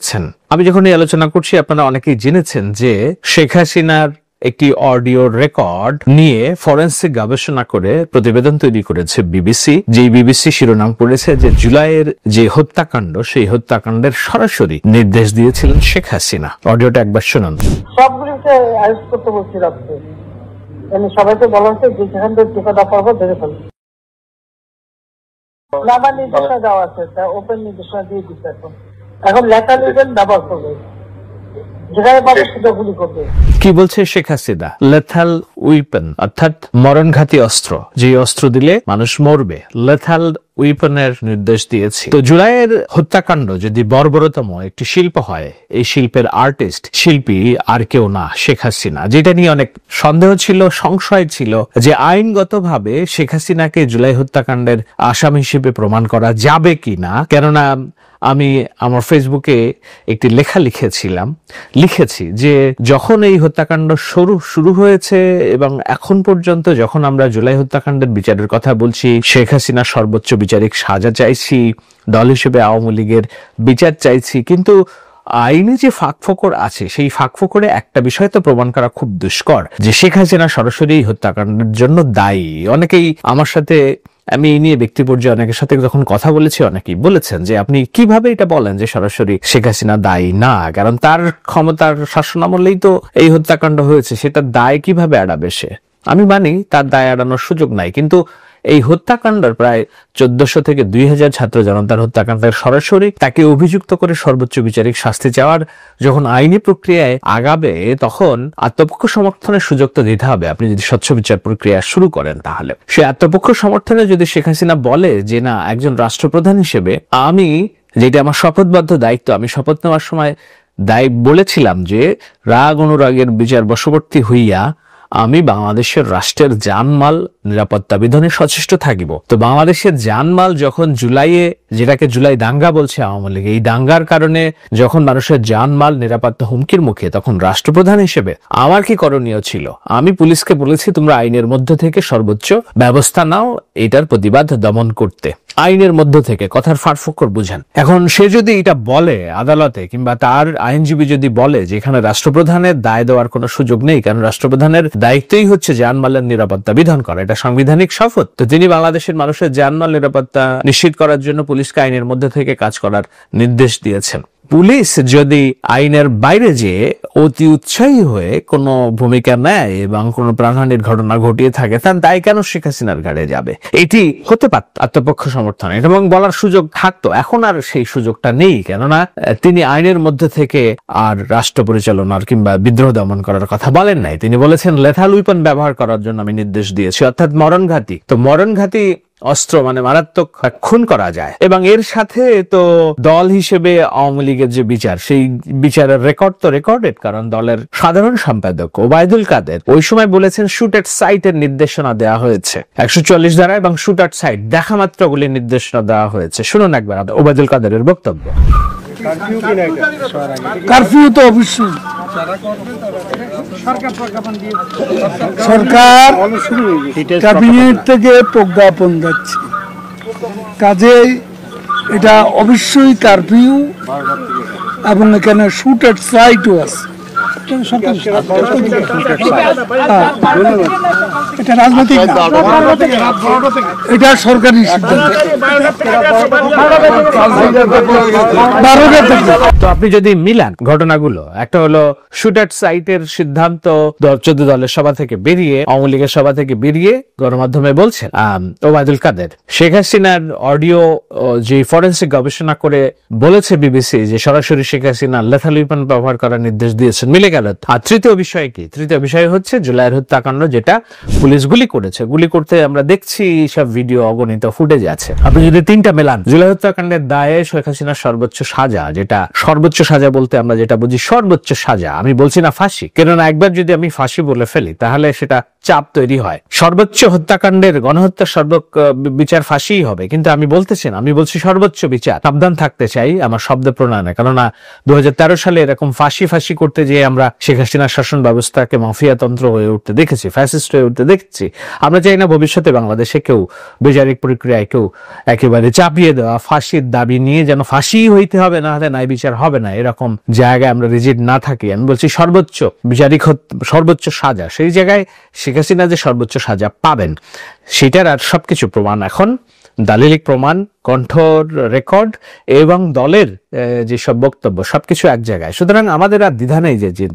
করছেন। আমি যখন এই আলোচনা করছি আপনারা অনেকেই জেনেছেন যে শেখ হাসিনার একটি অডিও রেকর্ড নিয়ে ফরেন্সিক গবেষণা করে প্রতিবেদন তৈরি করেছে বিবিসি। যেই বিবিসি শিরোনাম করেছে যে জুলাইয়ের যে হত্যাকাণ্ড, সেই হত্যাকাণ্ডের সরাসরি নির্দেশ দিয়েছিলেন শেখ হাসিনা। অডিওটা একবার শুনুন। সবগুলোকে অ্যারেস্ট করতে বলছি রাখতে, সবাইকে বলা হচ্ছে যে সেখান থেকে টিকাটা পারবো ধরে ফেলবে। আমার নির্দেশনা দেওয়া আছে, ওপেন নির্দেশনা দিয়ে দিচ্ছে। এখন লেখা লিখবেন, ব্যবহার করবে, যেখানে পাবে সেটা গুলি করবে। কি বলছে শেখ হাসিনা? লেথাল উইপন অর্থাৎ মরণঘাতী অস্ত্র, যে অস্ত্র দিলে মানুষ মরবে, লেথাল উইপনের নির্দেশ দিয়েছি। তো জুলাইয়ের হত্যাকাণ্ড যদি বর্বরতম একটি শিল্প হয়, এই শিল্পের আর্টিস্ট, শিল্পী আর কেউ না, শেখ হাসিনা। যেটা নিয়ে অনেক সন্দেহ ছিল, সংশয় ছিল যে আইনগতভাবে শেখ হাসিনাকে জুলাই হত্যাকাণ্ডের আসামি হিসেবে প্রমাণ করা যাবে কিনা। কেননা আমি আমার ফেসবুকে একটি লেখা লিখেছি যে যখন এই হত্যাকাণ্ড শুরু হয়েছে এবং এখন পর্যন্ত যখন আমরা জুলাই হত্যাকাণ্ডের বিচারের কথা বলছি, শেখ হাসিনা সর্বোচ্চ বিচারিক সাজা চাইছি, দল হিসেবে আওয়ামী লীগের বিচার চাইছি, কিন্তু আইনে যে ফাঁকফোকর আছে, সেই ফাঁকফোকরে একটা বিষয় তো প্রমাণ করা খুব দুষ্কর যে শেখ হাসিনা সরাসরি হত্যাকাণ্ডের জন্য দায়ী। অনেকেই আমার সাথে, আমি এই নিয়ে ব্যক্তি পর্যায়ে অনেকের সাথে যখন কথা বলেছি, অনেকেই বলেছেন যে আপনি কিভাবে এটা বলেন যে সরাসরি শেখ হাসিনা দায়ী না, কারণ তার ক্ষমতার শাসনামলেই তো এই হত্যাকাণ্ড হয়েছে, সেটা দায় কিভাবে এড়াবে সে? আমি মানি তার দায় এড়ানোর সুযোগ নাই, কিন্তু এই হত্যাকাণ্ডের প্রায় 1400 থেকে 2000 ছাত্র জনতার হত্যাকাণ্ডের সরাসরি তাকে অভিযুক্ত করে সর্বোচ্চ বিচারিক শাস্তি চাওয়ার যখন আইনি প্রক্রিয়ায় আগাবে, তখন আত্মপক্ষ সমর্থনের সুযোগ তো দিতে হবে। আপনি যদি স্বচ্ছ বিচার প্রক্রিয়া শুরু করেন, তাহলে সে আত্মপক্ষ সমর্থনে যদি শেখ হাসিনা বলে যে না, একজন রাষ্ট্রপ্রধান হিসেবে আমি, যেটা আমার শপথবদ্ধ দায়িত্ব, আমি শপথ নেওয়ার সময় বলেছিলাম যে রাগ অনুরাগের বিচার বশবর্তী হইয়া আমি বাংলাদেশের রাষ্ট্রের জানমাল নিরাপত্তা বিধানে সচেষ্ট থাকিব। তো বাংলাদেশের জানমাল যখন জুলাইয়ে, যেটাকে জুলাই দাঙ্গা বলছে আওয়ামী লীগ, এই দাঙ্গার কারণে যখন মানুষের জানমাল নিরাপত্তা হুমকির মুখে, তখন রাষ্ট্রপ্রধান হিসেবে আমার কি করণীয় ছিল? আমি পুলিশকে বলেছি তোমরা আইনের মধ্য থেকে সর্বোচ্চ ব্যবস্থা নাও এটার প্রতিবাদ দমন করতে। আইনের মধ্য থেকে, কথার ফাঁকফোকর বুঝেন। এখন সে যদি এটা বলে আদালতে, কিংবা তার আইনজীবী যদি বলে যে এখানে রাষ্ট্রপ্রধানের দায় দেওয়ার কোনো সুযোগ নেই, কারণ রাষ্ট্রপ্রধানের দায়িত্বই হচ্ছে জানমালের নিরাপত্তা বিধান করা, এটা সাংবিধানিক শপথ, তো তিনি বাংলাদেশের মানুষের জানমাল নিরাপত্তা নিশ্চিত করার জন্য পুলিশকে আইনের মধ্যে থেকে কাজ করার নির্দেশ দিয়েছেন। পুলিশ যদি আইনের বাইরে যেয়ে অতি উৎসাহী হয়ে কোনো ভূমিকা নেয় এবং কোনো প্রাণহানির ঘটনা ঘটিয়ে থাকে, তার দায় কেন শেখ হাসিনার ঘাড়ে যাবে? এটি হতে পারত আত্মপক্ষ সমর্থন, এবং বলার সুযোগ থাকতো। এখন আর সেই সুযোগটা নেই, কেননা তিনি আইনের মধ্যে থেকে আর রাষ্ট্র পরিচালনার কিংবা বিদ্রোহ দমন করার কথা বলেন নাই। তিনি বলেছেন লেথাল উইপন ব্যবহার করার জন্য আমি নির্দেশ দিয়েছি, অর্থাৎ মরণঘাতী। তো মরণঘাতী অস্ত্র মানে মারাত্মক খুন করা যায়, এবং এর সাথে তো দল হিসেবে আওয়ামী লীগের যে বিচার, সেই বিচারের রেকর্ড তো রেকর্ডেড, কারণ দলের সাধারণ সম্পাদক ওবায়দুল কাদের ওই সময় বলেছেন শুট এট সাইটের নির্দেশনা দেওয়া হয়েছে, 144 ধারা এবং শুট এট সাইট দেখা মাত্র গুলির নির্দেশনা দেওয়া হয়েছে। শুনুন একবার ওবায়দুল কাদেরের বক্তব্য। কারফিউ তো অবশ্যই সরকার ক্যাবিনেট থেকে প্রজ্ঞাপন যাচ্ছে, কাজেই এটা অবশ্যই কারফিউ, এবং এখানে শুট এট সাইটও আছে। এটা রাজনৈতিক, এটা সরকারি সিদ্ধান্ত। তো আপনি যদি মিলান ঘটনাগুলো, একটা হলো শুট এট সাইটের সিদ্ধান্ত 14 দলের সভা থেকে বেরিয়ে, আওয়ামী লীগের সভা থেকে বেরিয়ে গণমাধ্যমে বলছেন ওবায়দুল কাদের। শেখ হাসিনার অডিও যে ফরেন্সিক গবেষণা করে বলেছে বিবিসি যে সরাসরি শেখ হাসিনা লেথাল উইপন ব্যবহার করার নির্দেশ দিয়েছেন, মিলে গেল। আর তৃতীয় বিষয় কি? তৃতীয় বিষয় হচ্ছে জুলাইয়ের হত্যাকাণ্ড, যেটা পুলিশ গুলি করেছে। গুলি করতে আমরা দেখছি সব ভিডিও অগণিত ফুটেজ আছে। আপনি যদি তিনটা মেলান, জুলাই হত্যাকাণ্ডের দায়ে শেখ হাসিনার সর্বোচ্চ সাজা, যেটা সর্বোচ্চ সাজা বলতে আমরা যেটা বুঝি সর্বোচ্চ সাজা, আমি বলছি না ফাঁসি, কেননা একবার যদি আমি ফাঁসি বলে ফেলি তাহলে সেটা চাপ তৈরি হয়। সর্বোচ্চ হত্যাকাণ্ডের গণহত্যার বিচার ফাঁসিই হবে, কিন্তু আমি বলতেছি না, আমি বলছি সর্বোচ্চ বিচার। সাবধান থাকতে চাই আমার শব্দ প্রণয়নে, কেননা 2013 সালে এরকম ফাঁসি করতে যেয়ে আমরা শেখ হাসিনার শাসন ব্যবস্থাকে মাফিয়াতন্ত্র হয়ে উঠতে দেখেছি, ফ্যাসিস্ট হয়ে উঠতে দেখেছি। আমরা চাই না ভবিষ্যতে বাংলাদেশে কেউ বিচারিক প্রক্রিয়ায় কেউ একেবারে চাপিয়ে দেওয়া ফাঁসির দাবি নিয়ে যেন ফাঁসি হইতে হবে, না হলে ন্যায় বিচার হবে না, এরকম জায়গায় আমরা রিজিড না থাকি। আমি বলছি সর্বোচ্চ বিচারিক সর্বোচ্চ সাজা, সেই জায়গায় শেখ হাসিনা যে সর্বোচ্চ সাজা পাবেন সেটার আর সবকিছু প্রমাণ এখন, দালিলিক প্রমাণ, কণ্ঠর রেকর্ড এবং দলের যেসব বক্তব্য সবকিছু এক জায়গায়। সুতরাং আমাদের আর দ্বিধা নেই যে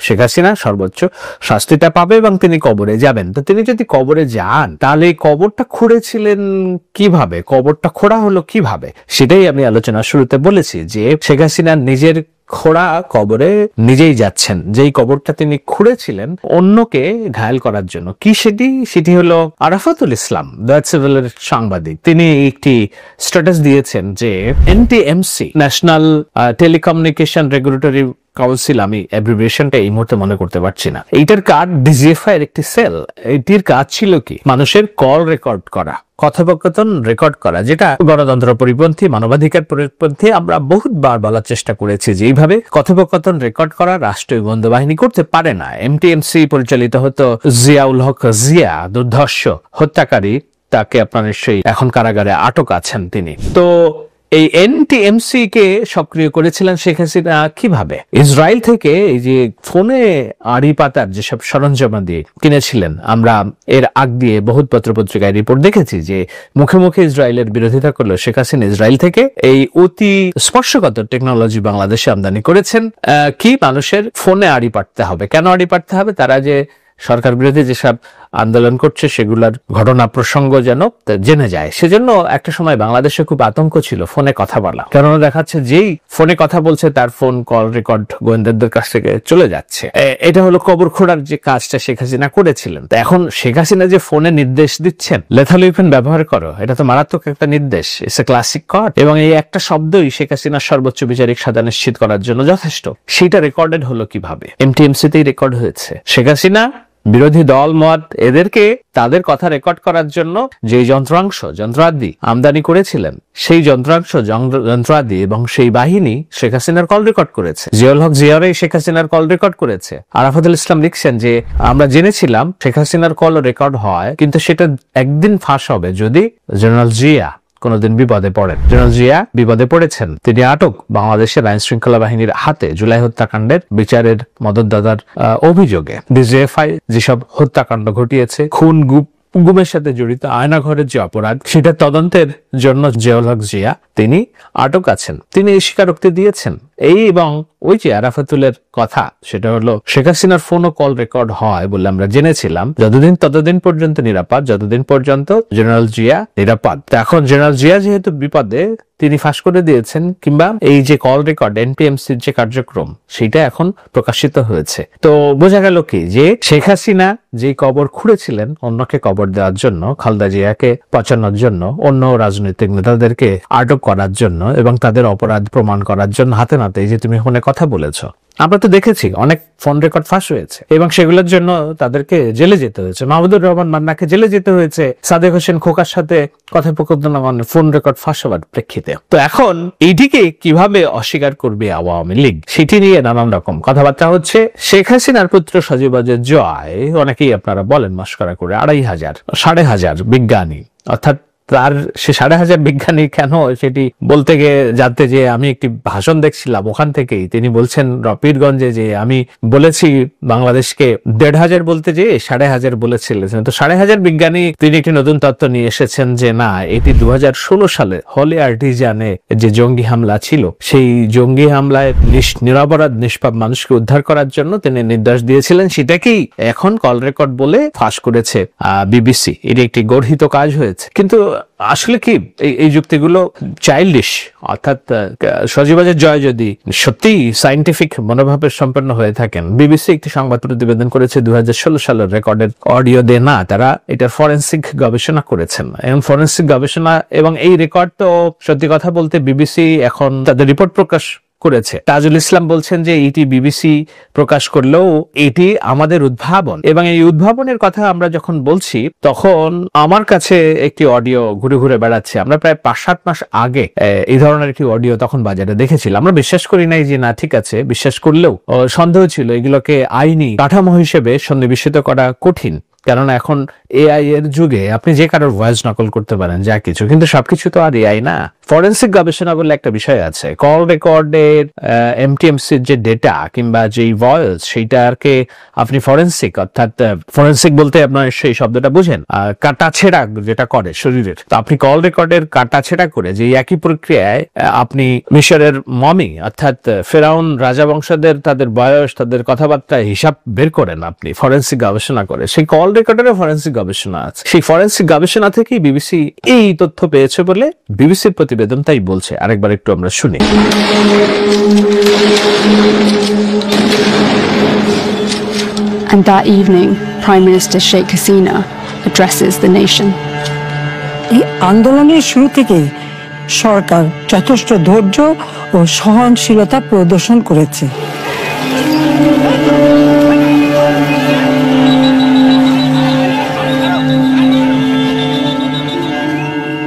শেখ হাসিনা সর্বোচ্চ শাস্তিটা পাবে এবং তিনি কবরে যাবেন। তো তিনি যদি কবরে যান তাহলে এই কবরটা খুঁড়েছিলেন কিভাবে, কবরটা খোঁড়া হলো কিভাবে, সেটাই আমি আলোচনার শুরুতে বলেছি যে শেখ হাসিনা নিজের খোঁড়া কবরে নিজেই যাচ্ছেন। যেই কবরটা তিনি খুঁড়েছিলেন অন্যকে ঘায়েল করার জন্য। কি সেটি হলো আরাফাতুল ইসলাম, ডয়েচে ভেলের সাংবাদিক, তিনি একটি স্ট্যাটাস দিয়েছেন যে NTMC, national telecommunication regulatory council, আমি অ্যাব্রিভিয়েশনটা এই মুহূর্তে মনে করতে পারছি না, এইটার কাজ ডিজিএফআই এর একটি সেল। এটির কাজ ছিল কি, মানুষের কল রেকর্ড করা, কথোপকথন রেকর্ড করা, যেটা গণতন্ত্র পরিপন্থী, মানবাধিকার পরিপন্থী। আমরা বহুতবার বলার চেষ্টা করেছি যে এইভাবে কথোপকথন রেকর্ড করা রাষ্ট্রীয় গোয়েন্দা বাহিনী করতে পারে না। এমটিএমসি পরিচালিত হতো জিয়াউল হক জিয়া, দুর্ধর্ষ হত্যাকারী, তাকে আপনার নিশ্চয়ই এখন কারাগারে আটক আছেন তিনি। তো এই এনটিএমসি কে সক্রিয় করেছিলেন শেখ হাসিনা কিভাবে? ইসরায়েল থেকে এই যে ফোনে আড়ি পাতার যেসব সরঞ্জামাদি কিনেছিলেন, আমরা এর আগ দিয়ে বহুত পত্রপত্রিকায় রিপোর্ট দেখেছি যে মুখে মুখে ইসরায়েলের বিরোধিতা করলো শেখ হাসিনা ইসরায়েল থেকে এই অতি স্পর্শকাতর টেকনোলজি বাংলাদেশে আমদানি করেছেন। কি, মানুষের ফোনে আড়ি পাততে হবে। কেন আড়ি পাততে হবে? তারা যে সরকার বিরোধী যেসব আন্দোলন করছে সেগুলোর ঘটনা প্রসঙ্গ যেন জেনে যায়। সেজন্য একটা সময় বাংলাদেশে খুব আতঙ্ক ছিল ফোনে কথা বলা, কেননা দেখাচ্ছে যেই ফোনে কথা বলছে তার ফোন কল রেকর্ড গোয়েন্দাদের কাছ থেকে চলে যাচ্ছে। এটা হলো কবর খোঁড়ার যে কাজটা শেখ হাসিনা করেছিলেন। তো এখন শেখ হাসিনা যে ফোনে নির্দেশ দিচ্ছেন লেথাল উইপেন ব্যবহার করো, এটা তো মারাত্মক একটা নির্দেশ, ইটস এ ক্লাসিক কড, এবং এই একটা শব্দই শেখ হাসিনার সর্বোচ্চ বিচারিক সাজা নিশ্চিত করার জন্য যথেষ্ট। সেটা রেকর্ডেড হলো কিভাবে? এমটিএমসিতেই রেকর্ড হয়েছে। শেখ হাসিনা বিরোধী দল মত এদেরকে তাদের কথা রেকর্ড করার জন্য যে যন্ত্রাদি আমদানি করেছিলেন, সেই যন্ত্রাদি এবং সেই বাহিনী শেখ হাসিনার কল রেকর্ড করেছে। জিয়াউল হক জিয়ারাই শেখ হাসিনার কল রেকর্ড করেছে। আরাফাতুল ইসলাম লিখছেন যে আমরা জেনেছিলাম শেখ হাসিনার কল রেকর্ড হয়, কিন্তু সেটা একদিন ফাঁস হবে যদি জেনারেল জিয়া কোনদিন বিপদে পড়েন। জেনারেল জিয়া বিপদে পড়েছেন, তিনি আটক বাংলাদেশের আইন শৃঙ্খলা বাহিনীর হাতে জুলাই হত্যাকাণ্ডের বিচারের মদতদাতার অভিযোগে। ডিজিএফআই যেসব হত্যাকাণ্ড ঘটিয়েছে, খুন গুমের সাথে জড়িত আয়নাঘরের যে অপরাধ, সেটা তদন্তের জন্য জিয়াউল হক জিয়া তিনি আটক আছেন। তিনি এই স্বীকারোক্তি দিয়েছেন। এবং ওই যে আরাফাতুলের কথা, সেটা হলো শেখ হাসিনার ফোন ও কল রেকর্ড হয় বলে আমরা জেনেছিলাম ততদিন পর্যন্ত নিরাপদ, যতদিন পর্যন্ত জেনারেল জিয়া নিরাপদ। তো এখন জেনারেল জিয়া যেহেতু বিপদে, তিনি ফাঁস করে দিয়েছেন, কিংবা এই যে কল রেকর্ড এনটিএমসির যে কার্যক্রম সেটা এখন প্রকাশিত হয়েছে। তো বোঝা গেল কি, যে শেখ হাসিনা যে কবর খুঁড়েছিলেন অন্যকে কবর দেওয়ার জন্য, খালেদা জিয়াকে পচানোর জন্য, অন্য রাজনৈতিক নেতাদেরকে আটক করার জন্য এবং তাদের অপরাধ প্রমাণ করার জন্য হাতে নাতে যে তুমি ফোনে কথা বলেছো, আমরা তো দেখেছি অনেক ফোন রেকর্ড ফাঁস হয়েছে এবং সেগুলোর জন্য তাদেরকে জেলে যেতে হয়েছে। মাহমুদুর রহমান মান্নাকে জেলে যেতে হয়েছে সাদেক হোসেন খোকার সাথে কথোপকথন ফোন রেকর্ড ফাঁস হওয়ার প্রেক্ষিতে। তো এখন এইটিকে কিভাবে অস্বীকার করবে আওয়ামী লীগ, সেটি নিয়ে নানান রকম কথাবার্তা হচ্ছে। শেখ হাসিনার পুত্র সজীব-ওয়াজেদ জয়, অনেকেই আপনারা বলেন মস্করা করে, 2,500 বিজ্ঞানী, অর্থাৎ তার সে 5,500 বিজ্ঞানী কেন, সেটি বলতে গিয়ে জানতে যে আমি একটি ভাষণ দেখছিলাম, ওখান থেকেই তিনি বলছেন পীরগঞ্জে যে আমি বলেছি বাংলাদেশকে 1,500 বলতে যে 5,500 বলেছিলেন। তো 5,500 বিজ্ঞানী, তিনি একটি নতুন তত্ত্ব নিয়ে এসেছেন যে না, এটি 2016 সালে হলি আর্টিজানে যে জঙ্গি হামলা ছিল, সেই জঙ্গি হামলায় নিরপরাধ নিষ্পাপ মানুষকে উদ্ধার করার জন্য তিনি নির্দেশ দিয়েছিলেন, সেটাকেই এখন কল রেকর্ড বলে ফাঁস করেছে বিবিসি। এটি একটি গর্হিত কাজ হয়েছে। কিন্তু আসলে কি এই যুক্তিগুলো চাইল্ডিশ, অর্থাৎ সজীব-ওয়াজেদ জয় যদি সত্যি সায়েন্টিফিক মনোভাবের সম্পন্ন হয়ে থাকেন, বিবিসি একটি সংবাদ প্রতিবেদন করেছে 2016 সালের রেকর্ডের অডিও দিয়ে না, তারা এটার ফরেন্সিক গবেষণা করেছেন। এবং ফরেন্সিক গবেষণা এবং এই রেকর্ড, তো সত্যি কথা বলতে বিবিসি এখন তাদের রিপোর্ট প্রকাশ করেছে। তাজুল ইসলাম বলছেন যে এটি বিবিসি প্রকাশ করলেও এটি আমাদের উদ্ভাবন, এবং এই উদ্ভাবনের কথা আমরা যখন বলছি তখন আমার কাছে একটি অডিও ঘুরে ঘুরে বেড়াচ্ছে। আমরা প্রায় 5-7 মাস আগে এই ধরনের একটি অডিও তখন বাজারে দেখেছিলাম। আমরা বিশ্বাস করি নাই যে না ঠিক আছে, বিশ্বাস করলেও সন্দেহ ছিল। এগুলোকে আইনি কাঠামো হিসেবে সন্নিবেশিত করা কঠিন, কারণ এখন এআই এর যুগে আপনি যে কারোর ভয়েস নকল করতে পারেন যা কিছু, কিন্তু সবকিছু তো আর এআই না। ফরেন্সিক গবেষণা বলে একটা বিষয় আছে। কল রেকর্ডের এমটিএমসির যে ডেটা কিংবা যে ভয়েস, সেইটাকে আপনি ফরেন্সিক, অর্থাৎ ফরেন্সিক বলতে আপনার সেই শব্দটা বুঝেন, কাটাছেড়া যেটা করে শরীরের, তো আপনি কল রেকর্ডের কাটাছেড়া করে যে একই প্রক্রিয়ায় আপনি মিশরের মমি অর্থাৎ ফেরাউন রাজাবংশদের তাদের বয়স, তাদের কথাবার্তা হিসাব বের করেন আপনি ফরেন্সিক গবেষণা করে। সেই কল রেকর্ডের ফরেন্সিক গবেষণা আছে। সেই ফরেন্সিক গবেষণা থেকেই বিবিসি এই তথ্য পেয়েছে বলে বিবিসির প্রতিবেদন তাই বলছে। আরেকবার একটু আমরা শুনি। And that evening, Prime Minister Sheikh Hasina addresses the nation. এই আন্দোলনের শুরু থেকেই সরকার যথেষ্ট ধৈর্য ও সহনশীলতা প্রদর্শন করেছে।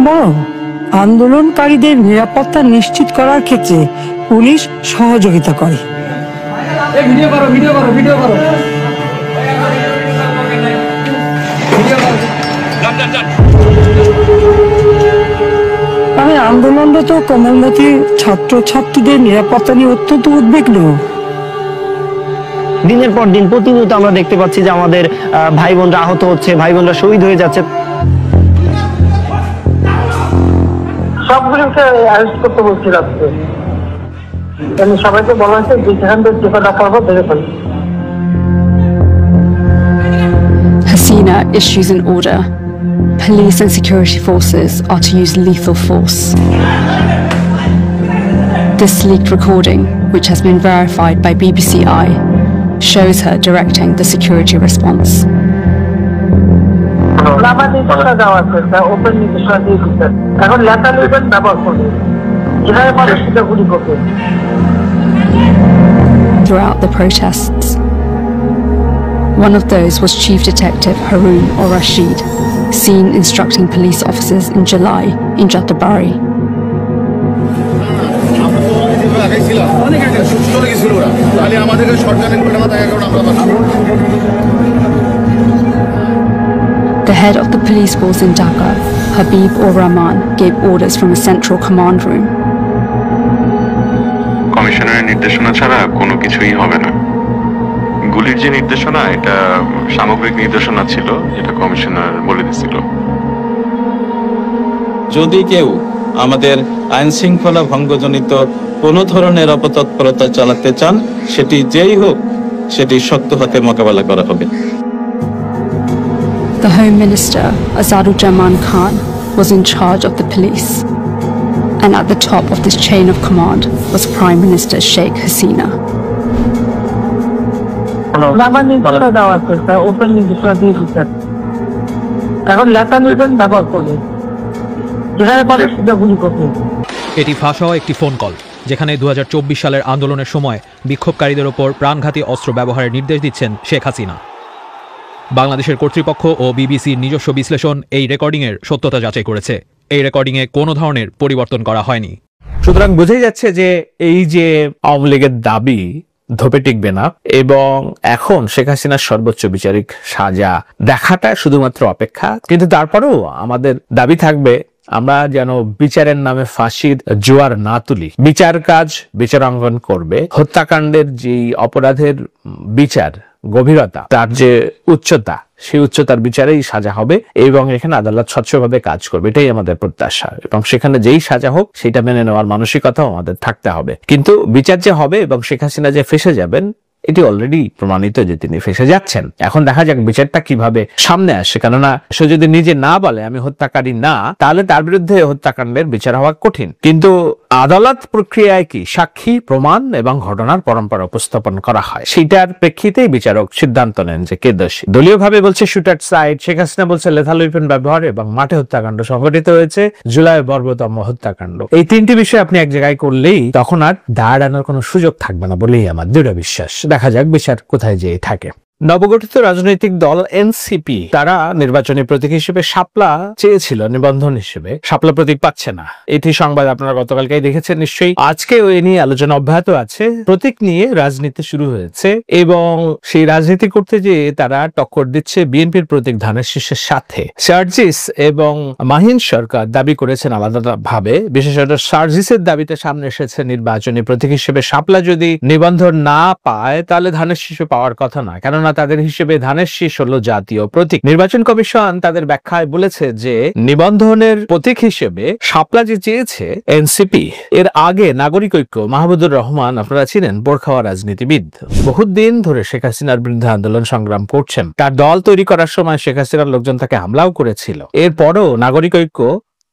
বরং আন্দোলনকারীদের নিরাপত্তা নিশ্চিত করার ক্ষেত্রে পুলিশ সহযোগিতা করে। আমি আন্দোলনরত কোমলমতি ছাত্রছাত্রীদের নিরাপত্তা নিয়ে অত্যন্ত উদ্বিগ্ন। দিনের পর দিন প্রতিনিয়ত আমরা দেখতে পাচ্ছি যে আমাদের ভাই বোনরা আহত হচ্ছে, ভাই বোনরা শহীদ হয়ে যাচ্ছে। সবগুলোকে অ্যারেস্ট করতে বলছি রাত্রে, সবাইকে বলা হয়েছে যে যেখান থেকে যে কটা পারবো দেখে ফেলি। Hasina issues an order. Police and security forces are to use lethal force. This leaked recording, which has been verified by BBC Eye, shows her directing the security response. আমার নির্দেশনা দেওয়া আছে, ওপেন নির্দেশনা দিয়ে দিচ্ছে। এখন লেটার লিখবেন ব্যবহার করবে, যেখানে মানুষ সেটা গুলি করবে। Throughout the protests, one of those was Chief Detective Haroon al-Rashid, seen instructing police officers in July in Jattabari. The head of the police force in Dhaka, Habib ur-Rahman, gave orders from a central command room. কমিশনারের নির্দেশনা ছাড়া কোনো কিছুই হবে না। গুলির যে নির্দেশনা, এটা সামগ্রিক নির্দেশনা ছিল, যেটা কমিশনার বলে দিয়েছিল। যদি কেউ আমাদের আইন শৃঙ্খলা ভঙ্গজনিত কোনো ধরনের অপতৎপরতা চালাতে চান, সেটি যেই হোক, সেটি শক্ত হাতে মোকাবেলা করা হবে। The Home Minister, Azaduzzaman Khan, was in charge of the police. And at the top of this chain of command was Prime Minister Sheikh Hasina. আমার নির্দেশনা দেওয়া আছে, ওপেন নির্দেশনা দিয়ে দিচ্ছে। এখন লেটার লিখবেন ব্যবহার করবে, যেখানে মানুষ সেটা গুলি করবে। এটি ফাঁস হওয়া একটি ফোন কল, যেখানে 2024 সালের আন্দোলনের সময় বিক্ষোভকারীদের ওপর প্রাণঘাতী অস্ত্র ব্যবহারের নির্দেশ দিচ্ছেন শেখ হাসিনা। বাংলাদেশের কর্তৃপক্ষ ও বিবিসির নিজস্ব বিশ্লেষণ এই রেকর্ডিংয়ের সত্যতা যাচাই করেছে। এই রেকর্ডিংয়ে কোনো ধরনের পরিবর্তন করা হয়নি। সুতরাং বোঝাই যাচ্ছে যে এই যে আওয়ামী লীগের দাবি ধোপে টিকবে না, এবং এখন শেখ হাসিনার সর্বোচ্চ বিচারিক সাজা দেখাটা শুধুমাত্র অপেক্ষা। কিন্তু তারপরেও আমাদের দাবি থাকবে আমরা যেন বিচারের নামে ফাঁসির জোয়ার না তুলি। বিচার কাজ বিচারাঙ্গন করবে। হত্যাকাণ্ডের যে অপরাধের বিচার গভীরতা, তার যে উচ্চতা, সেই উচ্চতার বিচারেই সাজা হবে, এবং এখানে আদালত স্বচ্ছভাবে কাজ করবে, এটাই আমাদের প্রত্যাশা। এবং সেখানে যেই সাজা হোক সেটা মেনে নেওয়ার মানসিকতাও আমাদের থাকতে হবে। কিন্তু বিচার যে হবে এবং শেখ হাসিনা যে ফেঁসে যাবেন, এটি অলরেডি প্রমাণিত যে তিনি ফেসে যাচ্ছেন। এখন দেখা যাক বিচারটা কিভাবে সামনে আসে, কেননা সে যদি নিজে না বলে আমি হত্যাকারী না, তাহলে তার বিরুদ্ধে হত্যাকাণ্ডের বিচার হওয়া কঠিন। কিন্তু আদালত প্রক্রিয়ায় কি সাক্ষী, প্রমাণ এবং ঘটনার পরম্পরা উপস্থাপন করা হয়, সেটার প্রেক্ষিতেই বিচারক সিদ্ধান্ত নেন যে কে দোষী। দলীয়ভাবে বলছে shoot at sight, Sheikh Hasina বলছে লেথাল উইপন ব্যবহার এবং মাঠে হত্যাকাণ্ড সংঘটিত হয়েছে, জুলাই বর্বরতম হত্যাকাণ্ড। এই তিনটি বিষয় আপনি এক জায়গায় করলেই তখন আর দাঁড় আনার কোনো সুযোগ থাকবে না বলেই আমার দৃঢ় বিশ্বাস। দেখা যাক বিচার কোথায় যেয়ে থাকে। নবগঠিত রাজনৈতিক দল এনসিপি তারা নির্বাচনী প্রতীক হিসেবে শাপলা চেয়েছিল, নিবন্ধন হিসেবে। শাপলা প্রতীক পাচ্ছে না, এটি সংবাদ আপনারা গতকালকেই দেখেছেন নিশ্চয়ই। আজকে ওই নিয়ে আলোচনা অব্যাহত আছে। প্রতীক নিয়ে রাজনীতি শুরু হয়েছে এবং সেই রাজনীতি করতে যে তারা টক্কর দিচ্ছে বিএনপির প্রতীক ধানের শীষের সাথে। সার্জিস এবং মাহিন সরকার দাবি করেছেন আলাদাভাবে, বিশেষত সার্জিসের দাবিতে সামনে এসেছে নির্বাচনী প্রতীক হিসেবে শাপলা যদি নিবন্ধন না পায় তাহলে ধানের শীষে পাওয়ার কথা না, কেননা তাদের হিসেবে ধানের শীষ হলো জাতীয় প্রতীক। নির্বাচন কমিশন তাদের ব্যাখ্যায় বলেছে যে নিবন্ধনের প্রতীক হিসেবে শাপলা যে চেয়েছে এনসিপি, এর আগে নাগরিক ঐক্য মাহমুদুর রহমান, আপনারা ছিলেন বোরখাওয়া রাজনীতিবিদ, বহুত দিন ধরে শেখ হাসিনার বিরুদ্ধে আন্দোলন সংগ্রাম করছেন। তার দল তৈরি করার সময় শেখ হাসিনার লোকজন তাকে হামলাও করেছিল। এরপরও নাগরিক ঐক্য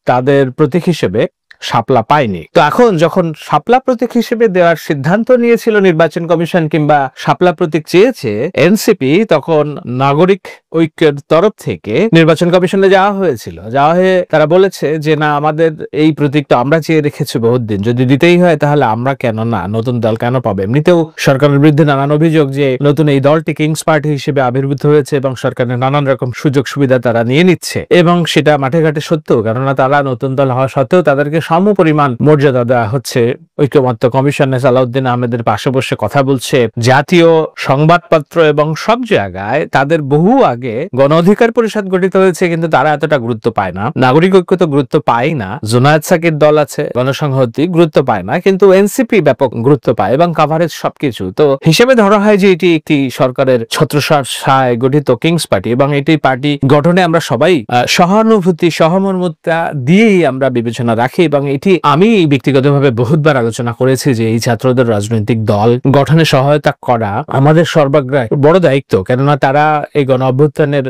তাদের প্রতীক হিসেবে শাপলা পায়নি। তো এখন যখন শাপলা প্রতীক হিসেবে দেওয়ার সিদ্ধান্ত নিয়েছিল নির্বাচন কমিশন, কিংবা শাপলা প্রতীক চেয়েছে এনসিপি, তখন নাগরিক ঐক্যের তরফ থেকে নির্বাচন কমিশনে যাওয়া হয়েছিল। যাওয়া হয়ে তারা বলেছে যে না, আমাদের এই প্রতীকটা আমরা চেয়ে রেখেছি বহুত দিন, যদি দিতেই হয় তাহলে আমরা কেন না, নতুন দল কেন পাবে। এমনিতেও সরকারের বিরুদ্ধে নানান অভিযোগ যে নতুন এই দলটি কিংস পার্টি হিসেবে আবির্ভূত হয়েছে এবং সরকারের নানান রকম সুযোগ সুবিধা তারা নিয়ে নিচ্ছে, এবং সেটা মাঠে ঘাটে সত্য, কেননা তারা নতুন দল হওয়া সত্ত্বেও তাদেরকে সম পরিমাণ মর্যাদা দেওয়া হচ্ছে। ঐক্যমত্য কমিশনে সালাউদ্দিন আহমেদের পাশে বসে কথা বলছে, জাতীয় সংবাদপত্র এবং সব জায়গায় তাদের বহু আগে গণ অধিকার পরিষদ গঠিত হয়েছে, কিন্তু তারা এতটা গুরুত্ব পায় না। নাগরিক ঐক্য তো গুরুত্ব পায় না, জুনায়েদ সাকির দল আছে, গণসংহতি গুরুত্ব পায় না, কিন্তু এনসিপি ব্যাপক গুরুত্ব পায় এবং কাভারেজ সবকিছু। তো হিসেবে ধরা হয় যে এটি একটি সরকারের ছত্রছায়ায় গঠিত কিংস পার্টি, এবং এটি পার্টি গঠনে আমরা সবাই সহানুভূতি সহমর্মিতা দিয়েই আমরা বিবেচনা রাখি। এবং এটি আমি ব্যক্তিগতভাবে বহুতবার আলোচনা করেছি যে এই ছাত্রদের রাজনৈতিক দল গঠনে সহায়তা করা আমাদের সর্বাগ্রে বড় দায়িত্ব, কেননা তারা এই গণ অভ্যুত্থানের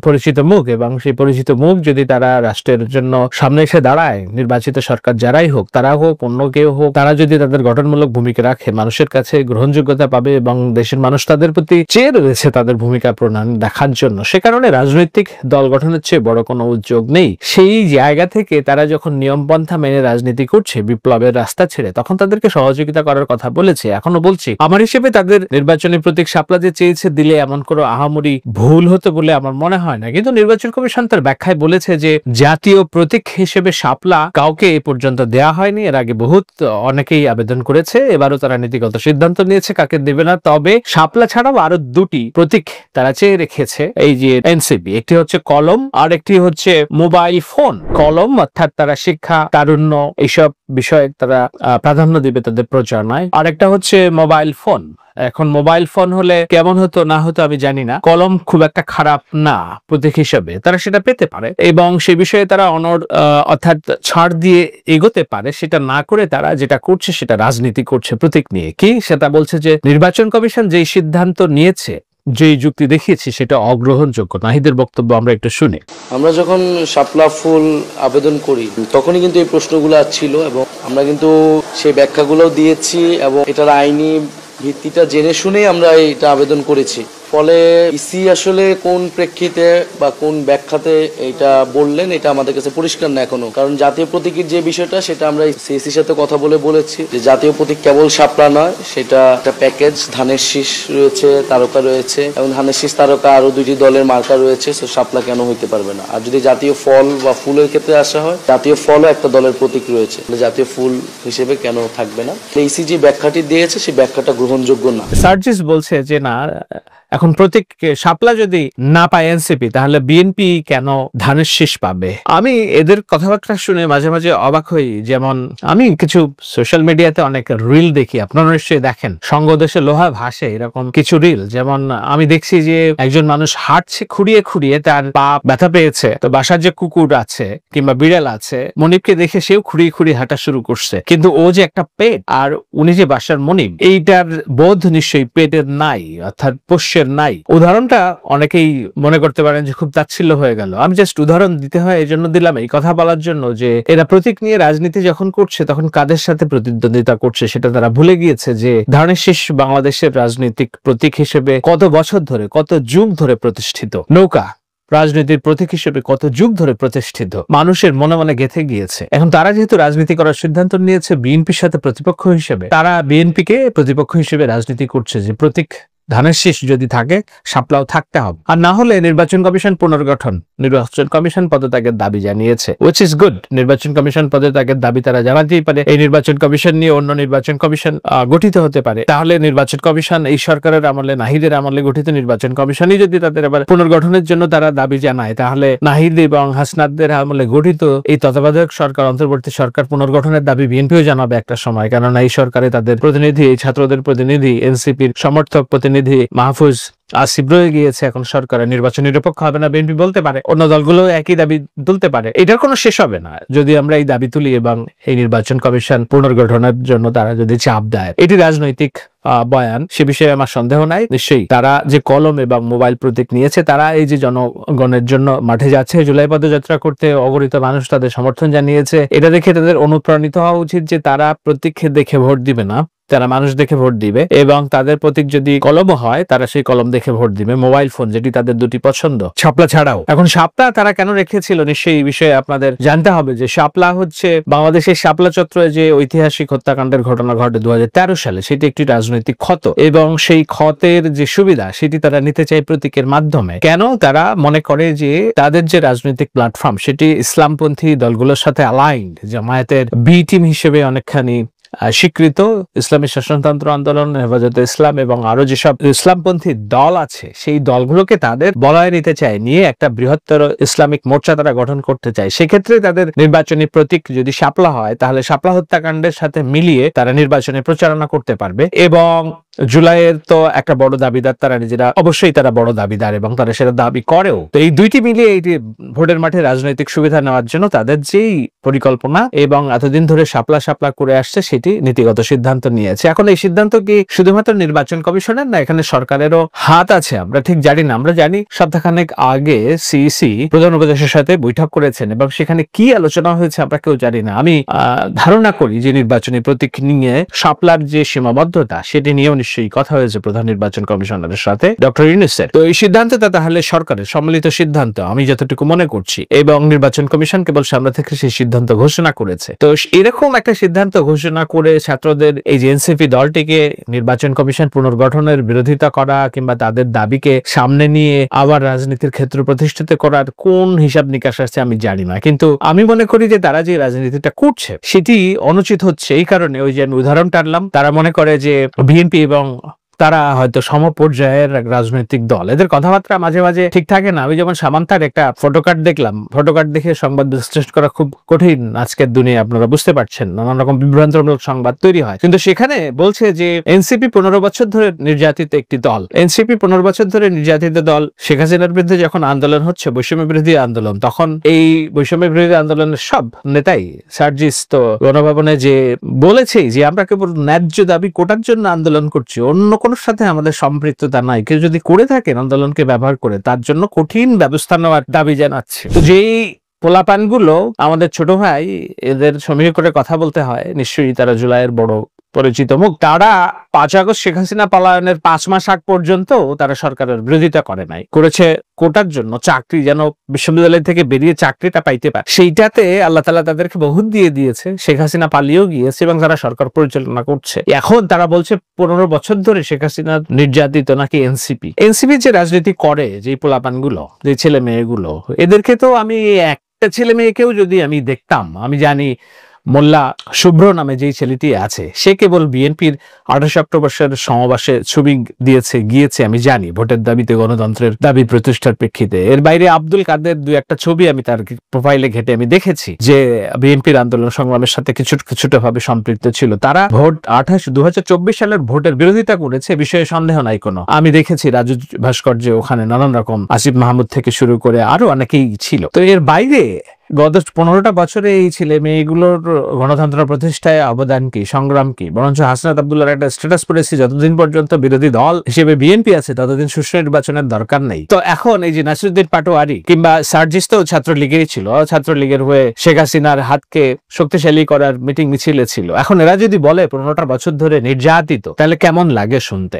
পরিচিত মুখ, এবং সেই পরিচিত মুখ যদি তারা রাষ্ট্রের জন্য সামনে এসে দাঁড়ায়, নির্বাচিত সরকার যারাই হোক, তারা হোক অন্য কেউ হোক, তারা যদি তাদের গঠনমূলক ভূমিকা রাখে, মানুষের কাছে গ্রহণযোগ্যতা পাবে এবং দেশের মানুষ তাদের প্রতি চেয়ে রয়েছে তাদের ভূমিকা প্রণয়ন দেখার জন্য। সে কারণে রাজনৈতিক দল গঠনের চেয়ে বড় কোনো উদ্যোগ নেই। সেই জায়গা থেকে তারা যখন নিয়মপন্থা মেনে রাজনীতি করছে বিপ্লবের রাস্তা ছেড়ে, তখন তাদেরকে সহযোগিতা করার কথা বলেছে। এখনো বলছি, আমার হিসেবে তাদের নির্বাচনী প্রতীক শাপলা যে চেয়েছে দিলে এমন কোনো আহামরি ভুল হতো বলে আমার মনে হয় না। কিন্তু নির্বাচন কমিশন তার ব্যাখ্যায় বলেছে যে জাতীয় প্রতীক হিসেবে শাপলা কাউকে এ পর্যন্ত দেয়া হয়নি, এর আগে বহুত অনেকেই আবেদন করেছে, এবারও তারা নীতিগত সিদ্ধান্ত নিয়েছে কাকে দেবে না। তবে শাপলা ছাড়াও আরো দুটি প্রতীক তারা চেয়ে রেখেছে এই যে এনসিপি, একটি হচ্ছে কলম আর একটি হচ্ছে মোবাইল ফোন। কলম অর্থাৎ তারা শিক্ষা, তারুণ্য এইসব বিষয়ে তারা প্রাধান্য দিবে তাদের প্রচারণায়, আর একটা হচ্ছে মোবাইল ফোন। এখন মোবাইল ফোন হলে কেমন হতো না হতো আমি জানি না, কলম খুব একটা খারাপ না প্রতীক হিসেবে, তারা সেটা পেতে পারে এবং সে বিষয়ে তারা অর্থাৎ ছাড় দিয়ে এগোতে পারে। সেটা না করে তারা যেটা করছে সেটা রাজনীতি করছে প্রতীক নিয়ে। কি সেটা বলছে যে নির্বাচন কমিশন যেই সিদ্ধান্ত নিয়েছে, যেই যুক্তি দেখিয়েছি সেটা অগ্রহণযোগ্য। নাহিদের বক্তব্য আমরা একটু শুনি। আমরা যখন শাপলা ফুল আবেদন করি তখনই কিন্তু এই প্রশ্নগুলো ছিল এবং আমরা কিন্তু সেই ব্যাখ্যাগুলোও দিয়েছি এবং এটার আইনি ভিত্তিটা জেনে শুনেই আমরা এটা আবেদন করেছি। ফলে ইসি আসলে কোন প্রেক্ষিতে বা কোন ব্যাখ্যাতে এটা বললেন এটা আমাদের কাছে পরিষ্কার না এখনো, কারণ জাতীয় প্রতীকের যে বিষয়টা সেটা আমরা সিএসির সাথে কথা বলে বলেছি যে জাতীয় প্রতীক কেবল শাপলা নয়, সেটা একটা প্যাকেজ। ধানের শীষ রয়েছে, তারকা রয়েছে এবং ধানের শীষ তারকা আরো দুইটি দলের মার্কা রয়েছে, তো শাপলা কেন হইতে পারবে না। আর যদি জাতীয় ফল বা ফুলের ক্ষেত্রে আসা হয়, জাতীয় ফলও একটা দলের প্রতীক রয়েছে, জাতীয় ফুল হিসেবে কেন থাকবে না। ইসি যে ব্যাখ্যাটি দিয়েছে সেই ব্যাখ্যাটা গ্রহণযোগ্য না। সার্জিস বলছে যে না, এখন প্রতীক শাপলা যদি না পায় এনসিপি, তাহলে বিএনপি কেন ধানের শীষ পাবে? আমি এদের কথাবার্তা শুনে মাঝে মাঝে অবাক হই। যেমন আমি কিছু সোশ্যাল মিডিয়াতে অনেক রিল দেখি, আপনারা নিশ্চয়ই দেখেন, সঙ্গদেশে লোহা ভাসে, এরকম কিছু রিল। যেমন আমি দেখছি যে একজন মানুষ হাঁটছে খুঁড়িয়ে খুঁড়িয়ে, তার পা ব্যথা পেয়েছে, তো বাসার যে কুকুর আছে কিংবা বিড়াল আছে, মনিবকে দেখে সেও খুঁড়িয়ে খুঁড়িয়ে হাঁটা শুরু করছে, কিন্তু ও যে একটা পেট আর উনি যে বাসার মনিব, এইটার বোধ নিশ্চয়ই পেটের নাই, অর্থাৎ পোষ্যের নাই। উদাহরণটা অনেকেই মনে করতে পারেন যে খুব তাচ্ছিল্য হয়ে গেল। আমি জাস্ট উদাহরণ দিতে হয় এই জন্য দিলাম, এই কথা বলার জন্য যে এরা প্রতীক নিয়ে রাজনীতি যখন করছে তখন কাদের সাথে প্রতিদ্বন্দ্বিতা করছে সেটা তারা ভুলে গিয়েছে যে ধানের শীষ বাংলাদেশের রাজনৈতিক প্রতীক হিসেবে কত বছর ধরে, কত যুগ ধরে প্রতিষ্ঠিত। নৌকা রাজনীতির প্রতীক হিসেবে কত যুগ ধরে প্রতিষ্ঠিত, মানুষের মনে মনে গেঁথে গিয়েছে। এখন তারা যেহেতু রাজনীতি করার সিদ্ধান্ত নিয়েছে বিএনপির সাথে প্রতিপক্ষ হিসেবে, তারা বিএনপিকে প্রতিপক্ষ হিসেবে রাজনীতি করছে যে প্রতীক ধানের শীষ যদি থাকে শাপলাও থাকতে হবে, আর না হলে নির্বাচন কমিশন পুনর্গঠন, নির্বাচন কমিশন পদত্যাগের দাবি জানিয়েছে, উইচ ইজ গুড। নির্বাচন কমিশন পদত্যাগের দাবি তারা জানাতেই পারে। এই নির্বাচন কমিশন নিয়ে অন্য নির্বাচন কমিশন গঠিত হতে পারে। তাহলে নির্বাচন কমিশন এই সরকারের আমলে, নাহিদের আমলে গঠিত নির্বাচন কমিশনই যদি তাদের আবার পুনর্গঠনের জন্য তারা দাবি জানায়, তাহলে নাহিদ এবং হাসনাতদের আমলে গঠিত এই তত্ত্বাবধায়ক সরকার, অন্তর্বর্তী সরকার পুনর্গঠনের দাবি বিএনপিও জানাবে একটা সময়। কেননা এই সরকারে তাদের প্রতিনিধি, এই ছাত্রদের প্রতিনিধি, এনসিপির সমর্থক প্রতিনিধি মাহফুজ আসিফ রয়ে গিয়েছে। এখন সরকারের নির্বাচন নিরপেক্ষ হবে না বিএনপি বলতে পারে, অন্য দলগুলো একই দাবি তুলতে পারে। এটার কোনো শেষ হবে না যদি আমরা এই দাবি তুলি এবং এই নির্বাচন কমিশন পুনর্গঠনের জন্য তারা যদি চাপ দেয়। এটি রাজনৈতিক বয়ান, সে বিষয়ে আমার সন্দেহ নাই। নিশ্চয়ই তারা যে কলম এবং মোবাইল প্রতীক নিয়েছে, তারা এই যে জনগণের জন্য মাঠে যাচ্ছে জুলাই পদযাত্রা করতে, অগণিত মানুষ তাদের সমর্থন জানিয়েছে, এটা দেখে তাদের অনুপ্রাণিত হওয়া উচিত যে তারা প্রতীক দেখে ভোট দিবে না, তারা মানুষ দেখে ভোট দিবে। এবং তাদের প্রতীক যদি কলম হয়, তারা সেই কলম দেখে ভোট দিবে, মোবাইল ফোন যেটি তাদের দুটি পছন্দ, শাপলা ছাড়াও। এখন শাপলা তারা কেন রেখেছিল, নিশ্চয়ই এই বিষয়ে আপনাদের জানতে হবে যে শাপলা হচ্ছে বাংলাদেশের শাপলা চত্বরে যে ঐতিহাসিক হত্যাকাণ্ডের ঘটনা ঘটে 2013 সালে, সেটি একটি রাজনৈতিক ক্ষত, এবং সেই ক্ষতের যে সুবিধা সেটি তারা নিতে চায় প্রতীকের মাধ্যমে। কেন? তারা মনে করে যে তাদের যে রাজনৈতিক প্ল্যাটফর্ম সেটি ইসলামপন্থী দলগুলোর সাথে অ্যালাইন্ড, জামায়াতের বি টিম হিসেবে অনেকখানি স্বীকৃত, ইসলামী শাসনতন্ত্র আন্দোলন, হেফাজতে ইসলাম এবং আরো যেসব ইসলামপন্থী দল আছে সেই দলগুলোকে তাদের বলয়ে নিতে চায়, নিয়ে একটা বৃহত্তর ইসলামিক মোর্চা তারা গঠন করতে চায়। সেক্ষেত্রে তাদের নির্বাচনী প্রতীক যদি শাপলা হয়, তাহলে শাপলা হত্যাকাণ্ডের সাথে মিলিয়ে তারা নির্বাচনে প্রচারণা করতে পারবে। এবং জুলাইয়ের তো একটা বড় দাবিদার তারা নিজেরা, অবশ্যই তারা বড় দাবিদার এবং তারা সেটা দাবি করেও। তো এই দুইটি মিলিয়ে এই ভোটের মাঠে রাজনৈতিক সুবিধা নেওয়ার জন্য তাদের যেই পরিকল্পনা এবং এতদিন ধরে শাপলা শাপলা করে আসছে সেটি নীতিগত সিদ্ধান্ত নিয়েছে। এখন এই সিদ্ধান্ত কি শুধুমাত্র নির্বাচন কমিশনের, না এখানে সরকারেরও হাত আছে? আমরা ঠিক জানি না। আমরা জানি সপ্তাহখানেক আগে সিইসি প্রধান উপদেষ্টার সাথে বৈঠক করেছেন এবং সেখানে কি আলোচনা হয়েছে আমরা কেউ জানি না। আমি ধারণা করি যে নির্বাচনী প্রতীক নিয়ে শাপলার যে সীমাবদ্ধতা সেটি নিয়েও নিশ্চয়ই কথা হয়েছে প্রধান নির্বাচন কমিশনারের সাথে ডক্টর ইউনূসের। তো এই সিদ্ধান্তটা তাহলে সরকারের সম্মিলিত সিদ্ধান্ত আমি যতটুকু মনে করছি, এবং নির্বাচন কমিশন কেবল সামনে থেকে সেই সিদ্ধান্ত ঘোষণা করেছে। তো এরকম একটা সিদ্ধান্ত ঘোষণা করে ছাত্রদের এই যে এনসিপি দলটিকে নির্বাচন কমিশন পুনর্গঠনের বিরোধিতা করা কিংবা তাদের দাবিকে সামনে নিয়ে আবার রাজনীতির ক্ষেত্র প্রতিষ্ঠিত করার কোন হিসাব নিকাশ আছে আমি জানি না, কিন্তু আমি মনে করি যে তারা যে রাজনীতিটা করছে সেটি অনুচিত হচ্ছে। এই কারণে ওই যে উদাহরণ টানলাম, তারা মনে করে যে বিএনপি এবং তারা হয়তো সমপর্যায়ের রাজনৈতিক দল, এদের কথাবার্তা মাঝে মাঝে ঠিক থাকে না। আমি যেমন সামান্তার একটা ফটোকার্ড দেখলাম, ফটোকার্ড দেখে সংবাদ বিশ্লেষণ করা খুব কঠিন আজকের দুনিয়া, আপনারা বুঝতে পারছেন, নানান রকম বিভ্রান্তমূলক সংবাদ তৈরি হয়। কিন্তু সেখানে বলছে যে এনসিপি 15 বছর ধরে নির্যাতিত একটি দল, এনসিপি 15 বছর ধরে নির্যাতিত দল। শেখ হাসিনার বিরুদ্ধে যখন আন্দোলন হচ্ছে, বৈষম্য বিরোধী আন্দোলন, তখন এই বৈষম্য বিরোধী আন্দোলনের সব নেতাই সার্জিস তো গণভবনে যে বলেছেই যে আমরা কেবল ন্যায্য দাবি কোটার জন্য আন্দোলন করছি, অন্য কোন সাথে আমাদের সম্পৃক্ততা নাই। কেউ যদি করে থাকেন আন্দোলনকে ব্যবহার করে, তার জন্য কঠিন ব্যবস্থা নেওয়ার দাবি জানাচ্ছে। তো যেই পোলাপানগুলো আমাদের ছোট ভাই, এদের সমীহ করে কথা বলতে হয়, নিশ্চয়ই তারা জুলাইয়ের বড় পরিচিত মুখ। তারা 5 আগস্ট শেখ হাসিনা পলায়নের 5 মাস আগ পর্যন্ত তারা সরকারের বিরোধিতা করে নাই, করেছে কোটার জন্য, চাকরি যেন বিশ্ববিদ্যালয় থেকে বেরিয়ে চাকরিটা পাইতে পারে, সেইটাতে আল্লাহ তাআলা তাদেরকে বহুত দিয়ে দিয়েছে। শেখ হাসিনা পালিয়েও গিয়েছে এবং তারা সরকার পরিচালনা করছে। এখন তারা বলছে 15 বছর ধরে শেখ হাসিনা নির্যাতিত নাকি এনসিপি যে রাজনীতি করে, যে পোলাপানগুলো, যে ছেলে মেয়েগুলো, এদেরকে তো আমি একটা ছেলে মেয়েকেও যদি আমি দেখতাম, আমি জানি মোল্লা শুভ্র নামে যেই ছেলেটি আছে সে কেবল বিএনপির 28 অক্টোবরের সমাবেশে ছবি গিয়েছে আমি জানি, ভোটের দাবিতে গণতন্ত্রের দাবি প্রতিষ্ঠার প্রেক্ষিতে। এর বাইরে আব্দুল কাদের দুই একটা ছবি আমি তার প্রোফাইলে ঘেটে আমি দেখেছি যে বিএনপির আন্দোলন সংগ্রামের সাথে কিছুটা ভাবে সম্পৃক্ত ছিল। তারা ভোট 2024 সালের ভোটের বিরোধিতা করেছে, বিষয়ে সন্দেহ নাই কোনো। আমি দেখেছি রাজু ভাস্কর্য, ওখানে নানান রকম আসিফ মাহমুদ থেকে শুরু করে আরো অনেকেই ছিল। তো এর বাইরে গত 15টা বছরে এই ছেলে মেয়েগুলোর গণতন্ত্র প্রতিষ্ঠায় অবদান কি, সংগ্রাম কি? বরঞ্চ হাসনাত আব্দুল্লাহর একটা স্ট্যাটাস পড়েছি, যতদিন পর্যন্ত বিরোধী দল হিসেবে বিএনপি আছে ততদিন সুষ্ঠু নির্বাচনের দরকার নেই। তো এখন এই যে নাসিরুদ্দিন পাটোয়ারি কিংবা সার্জিস তো ছাত্রলীগেরই ছিল, ছাত্রলীগের হয়ে শেখ হাসিনার হাতকে শক্তিশালী করার মিটিং মিছিলে ছিল। এখন এরা যদি বলে 15টা বছর ধরে নির্যাতিত, তাহলে কেমন লাগে শুনতে?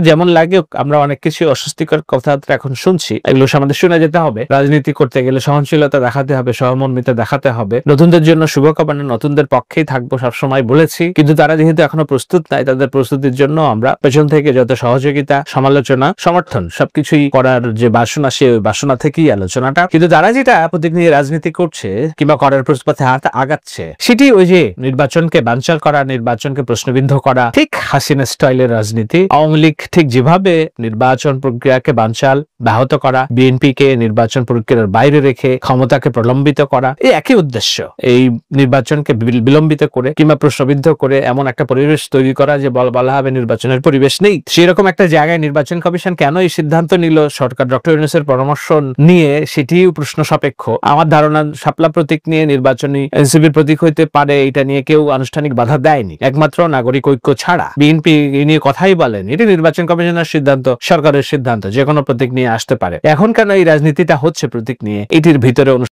যেমন লাগে, আমরা অনেক কিছু অস্বস্তিকর কথাবার্তা এখন শুনছি, এগুলো আমাদের শুনে যেতে হবে। রাজনীতি করতে গেলে সহনশীলতা দেখাতে হবে, সহমর্মিতা দেখাতে হবে। নতুনদের জন্য শুভকামনা, নতুনদের পক্ষেই থাকবো সবসময় বলেছি, কিন্তু তারা যেহেতু এখনো প্রস্তুত নাই, তাদের প্রস্তুতির জন্য আমরা পেছন থেকে যত সহযোগিতা, সমালোচনা, সমর্থন সবকিছুই করার যে বাসনা, সে বাসনা থেকেই আলোচনাটা। কিন্তু তারা যেটা প্রতীক নিয়ে রাজনীতি করছে কিংবা করার পথে হাত আগাচ্ছে, সেটি ওই যে নির্বাচনকে বানচাল করা, নির্বাচনকে প্রশ্নবিদ্ধ করা, ঠিক হাসিনা স্টাইলের রাজনীতি। আওয়ামী লীগ ঠিক যেভাবে নির্বাচন প্রক্রিয়াকে বানচাল ব্যাহত করা, বিএনপি কে নির্বাচন প্রক্রিয়ার বাইরে রেখে ক্ষমতাকে প্রলম্বিত করা, এই একই উদ্দেশ্য। এই নির্বাচনকে বিলম্বিত করে কিংবা প্রশ্নবিদ্ধ করে এমন একটা পরিবেশ তৈরি করা যে বলা হবে নির্বাচনের পরিবেশ নেই। সেরকম একটা জায়গায় নির্বাচন কমিশন কেন এই সিদ্ধান্ত নিল সরকার ডক্টর ইউনূসের পরামর্শ নিয়ে, সেটিও প্রশ্ন সাপেক্ষ। আমার ধারণা শাপলা প্রতীক নিয়ে নির্বাচনী এনসিপির প্রতীক হইতে পারে, এটা নিয়ে কেউ আনুষ্ঠানিক বাধা দেয়নি, একমাত্র নাগরিক ঐক্য ছাড়া। বিএনপি নিয়ে কথাই বলেন, এটি নির্বাচন কমিশনের সিদ্ধান্ত, সরকারের সিদ্ধান্ত, যে কোনো প্রতীক নিয়ে আসতে পারে। এখন কেন এই রাজনীতিটা হচ্ছে প্রতীক নিয়ে, এটির ভিতরে